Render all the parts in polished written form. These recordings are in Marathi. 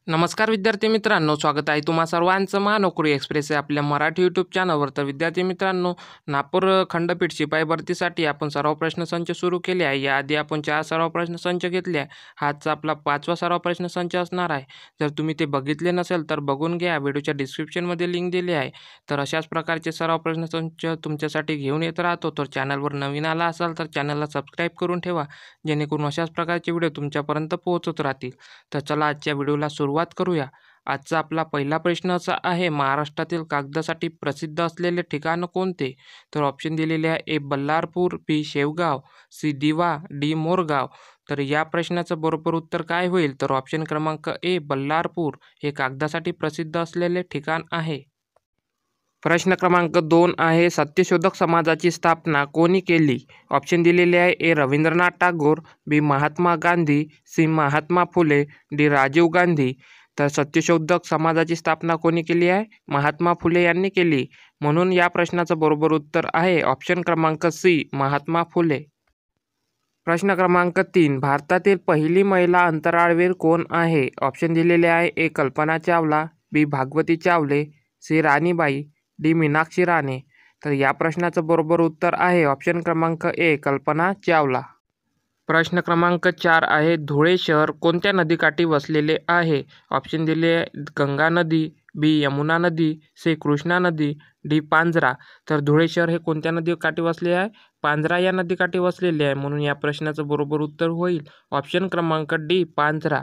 नमस्कार विद्यार्थी मित्रांनो, स्वागत आहे तुम्हा सर्वांचं महानोकरी एक्सप्रेस या आपल्या मराठी यूट्यूब चॅनलवर. तर विद्यार्थी मित्रांनो, नागपूर खंडपीठ शिपाई भरतीसाठी आपण सराव प्रश्नसंच सुरू केले आहे. याआधी आपण 4 सराव प्रश्नसंच घेतले आहे. हाच आपला 5वा सराव प्रश्नसंच असणार आहे. जर तुम्ही ते बघितले नसेल तर बघून घ्या, व्हिडिओच्या डिस्क्रिप्शनमध्ये लिंक दिली आहे. तर अशाच प्रकारचे सराव प्रश्नसंच तुमच्यासाठी घेऊन येत राहतो. तर चॅनलवर नवीन आला असाल तर चॅनलला सबस्क्राईब करून ठेवा, जेणेकरून अशाच प्रकारचे व्हिडिओ तुमच्यापर्यंत पोहोचत राहतील. तर चला आजच्या व्हिडिओला सुरुवात करूया. आजचा आपला पहिला प्रश्न असा आहे, महाराष्ट्रातील कागदासाठी प्रसिद्ध असलेले ठिकाण कोणते? तर ऑप्शन दिलेले आहे: ए बल्लारपूर, बी शेवगाव, सी दिवा, डी मोरगाव. तर या प्रश्नाचं बरोबर उत्तर काय होईल? तर ऑप्शन क्रमांक ए बल्लारपूर हे कागदासाठी प्रसिद्ध असलेले ठिकाण आहे. प्रश्न क्रमांक 2 आहे, सत्यशोधक समाजाची स्थापना कोणी केली? ऑप्शन दिलेले आहे: ए रवींद्रनाथ टागोर, बी महात्मा गांधी, सी महात्मा फुले, डी राजीव गांधी. तर सत्यशोधक समाजाची स्थापना कोणी केली आहे? महात्मा फुले यांनी केली. म्हणून या प्रश्नाचं बरोबर उत्तर आहे ऑप्शन क्रमांक सी महात्मा फुले. प्रश्न क्रमांक 3, भारतातील पहिली महिला अंतराळवीर कोण आहे? ऑप्शन दिलेले आहे: ए कल्पना चावला, बी भागवती चावले, सी राणीबाई, डी मीनाक्षी राणे. तर या प्रश्नाचं बरोबर उत्तर आहे ऑप्शन क्रमांक ए कल्पना चावला. प्रश्न क्रमांक 4 आहे, धुळे शहर कोणत्या नदीकाठी वसलेले आहे? ऑप्शन दिले: गंगा नदी, बी यमुना नदी, सी कृष्णा नदी, डी पांझरा. तर धुळे शहर हे कोणत्या नदीकाठी वसले आहे? पांझरा या नदीकाठी वसलेले आहे. म्हणून या प्रश्नाचं बरोबर उत्तर होईल ऑप्शन क्रमांक डी पांझरा.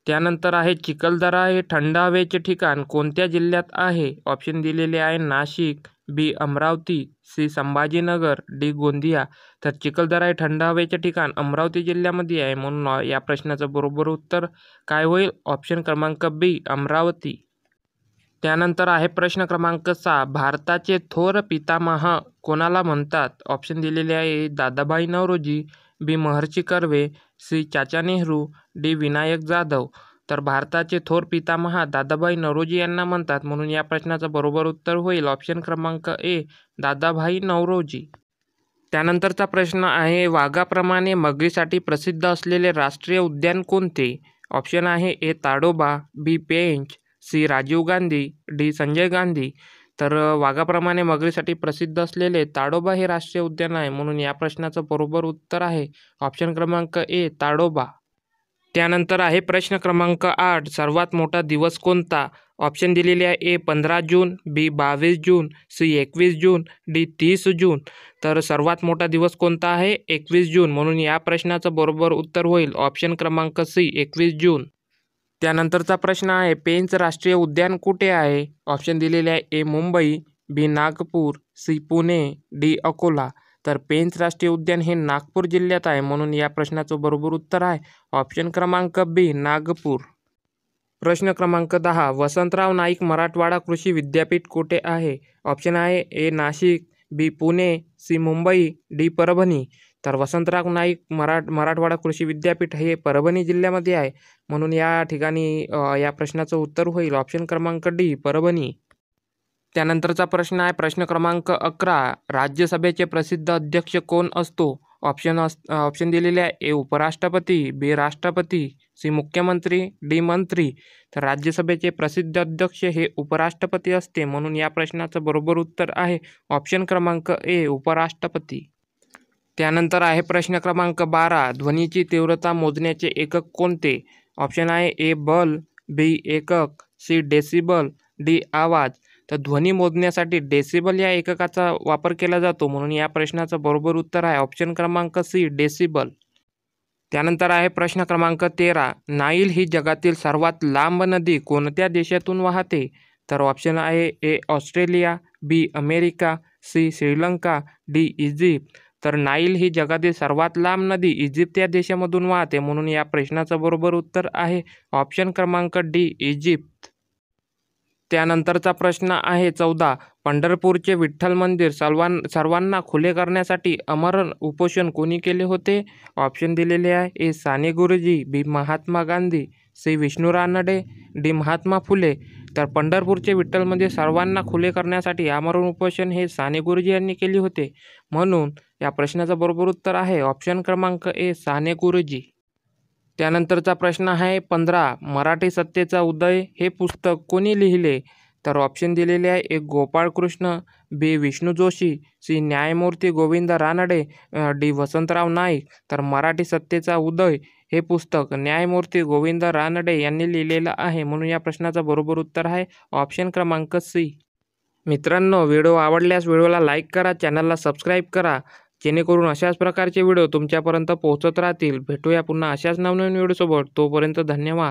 त्यानंतर आहे, चिखलदरा हे थंड हवेचे ठिकाण कोणत्या जिल्ह्यात आहे? ऑप्शन दिलेले आहे: नाशिक, बी अमरावती, सी संभाजीनगर, डी गोंदिया. तर चिखलदरा हे थंड हवेचे ठिकाण अमरावती जिल्ह्यामध्ये आहे. म्हणून या प्रश्नाचं बरोबर उत्तर काय होईल? ऑप्शन क्रमांक बी अमरावती. त्यानंतर आहे प्रश्न क्रमांक 6, भारताचे थोर पितामह कोणाला म्हणतात? ऑप्शन दिलेले आहे: दादाभाई नौरोजी, बी महर्षी कर्वे, सी चाचा नेहरू, डी विनायक जाधव. तर भारताचे थोर पितामह दादाभाई नौरोजी यांना म्हणतात. म्हणून या प्रश्नाचं बरोबर उत्तर होईल ऑप्शन क्रमांक ए दादाभाई नौरोजी. त्यानंतरचा प्रश्न आहे, वाघाप्रमाणे मगरीसाठी प्रसिद्ध असलेले राष्ट्रीय उद्यान कोणते? ऑप्शन आहे: ए ताडोबा, बी पेंच, सी राजीव गांधी, डी संजय गांधी. तर वाघाप्रमाणे मगरीसाठी प्रसिद्ध असलेले ताडोबा हे राष्ट्रीय उद्यान आहे. म्हणून या प्रश्नाचं बरोबर उत्तर आहे ऑप्शन क्रमांक ए ताडोबा. त्यानंतर आहे प्रश्न क्रमांक 8, सर्वात मोठा दिवस कोणता? ऑप्शन दिलेले आहे: ए 15 जून, बी 22 जून, सी 21 जून, डी 30 जून. तर सर्वात मोठा दिवस कोणता आहे? 21 जून. म्हणून या प्रश्नाचं बरोबर उत्तर होईल ऑप्शन क्रमांक सी 21 जून. त्यानंतरचा प्रश्न आहे, पेंच राष्ट्रीय उद्यान कुठे आहे? ऑप्शन दिलेले आहे: ए मुंबई, बी नागपूर, सी पुणे, डी अकोला. तर पेंच राष्ट्रीय उद्यान हे नागपूर जिल्ह्यात आहे. म्हणून या प्रश्नाचं बरोबर उत्तर आहे ऑप्शन क्रमांक बी नागपूर. प्रश्न क्रमांक 10, वसंतराव नाईक मराठवाडा कृषी विद्यापीठ कुठे आहे? ऑप्शन आहे: ए नाशिक, बी पुणे, सी मुंबई, डी परभणी. तर वसंतराव नाईक मराठवाडा कृषी विद्यापीठ हे परभणी जिल्ह्यामध्ये आहे. म्हणून या ठिकाणी या प्रश्नाचं उत्तर होईल ऑप्शन क्रमांक डी परभणी. त्यानंतरचा प्रश्न आहे प्रश्न क्रमांक 11, राज्यसभेचे प्रसिद्ध अध्यक्ष कोण असतो? ऑप्शन दिलेले आहे: ए उपराष्ट्रपती, बी राष्ट्रपती, सी मुख्यमंत्री, डी मंत्री. तर राज्यसभेचे प्रसिद्ध अध्यक्ष हे उपराष्ट्रपती असते. म्हणून या प्रश्नाचं बरोबर उत्तर आहे ऑप्शन क्रमांक ए उपराष्ट्रपती. त्यानंतर आहे प्रश्न क्रमांक 12, ध्वनीची तीव्रता मोजण्याचे एकक कोणते? ऑप्शन आहे: ए बल, बी एकक, सी डेसिबल, डी आवाज. तर ध्वनी मोजण्यासाठी डेसिबल या एककाचा वापर केला जातो. म्हणून या प्रश्नाचं बरोबर उत्तर आहे ऑप्शन क्रमांक सी डेसिबल. त्यानंतर आहे प्रश्न क्रमांक 13, नाईल ही जगातील सर्वात लांब नदी कोणत्या देशातून वाहते? तर ऑप्शन आहे: A Australia, B America, C Sri Lanka, D Egypt. तर नाईल ही जगातील सर्वात लांब नदी इजिप्त या देशामधून वाहते. म्हणून या प्रश्नाचं बरोबर उत्तर आहे ऑप्शन क्रमांक डी इजिप्त. त्यानंतरचा प्रश्न आहे 14, पंढरपूरचे विठ्ठल मंदिर सर्वांना खुले करण्यासाठी आमरण उपोषण कोणी केले होते? ऑप्शन दिलेले आहे: ए साने गुरुजी, बी महात्मा गांधी, सी विष्णू रानडे, डी महात्मा फुले. तर पंढरपूरचे विठ्ठल मंदिर सर्वांना खुले करण्यासाठी आमरण उपोषण हे साने गुरुजी यांनी केले होते. म्हणून या प्रश्नाचं बरोबर उत्तर आहे ऑप्शन क्रमांक ए साने गुरुजी. त्यानंतरचा प्रश्न आहे 15. मराठी सत्तेचा उदय हे पुस्तक कोणी लिहिले? तर ऑप्शन दिलेले आहे. एक गोपाळकृष्ण, बी विष्णू जोशी, सी न्यायमूर्ती गोविंद रानडे, डी वसंतराव नाईक. तर मराठी सत्तेचा उदय हे पुस्तक न्यायमूर्ती गोविंद रानडे यांनी लिहिलेलं आहे, म्हणून या प्रश्नाचं बरोबर उत्तर आहे ऑप्शन क्रमांक सी. मित्रांनो, व्हिडिओ आवडल्यास व्हिडिओला लाईक करा, चॅनलला सबस्क्राईब करा, जेणेकरून अशाच प्रकारचे व्हिडिओ तुमच्यापर्यंत पोहोचत राहतील. भेटूया पुन्हा अशाच नवनवीन व्हिडिओसोबत. तोपर्यंत धन्यवाद.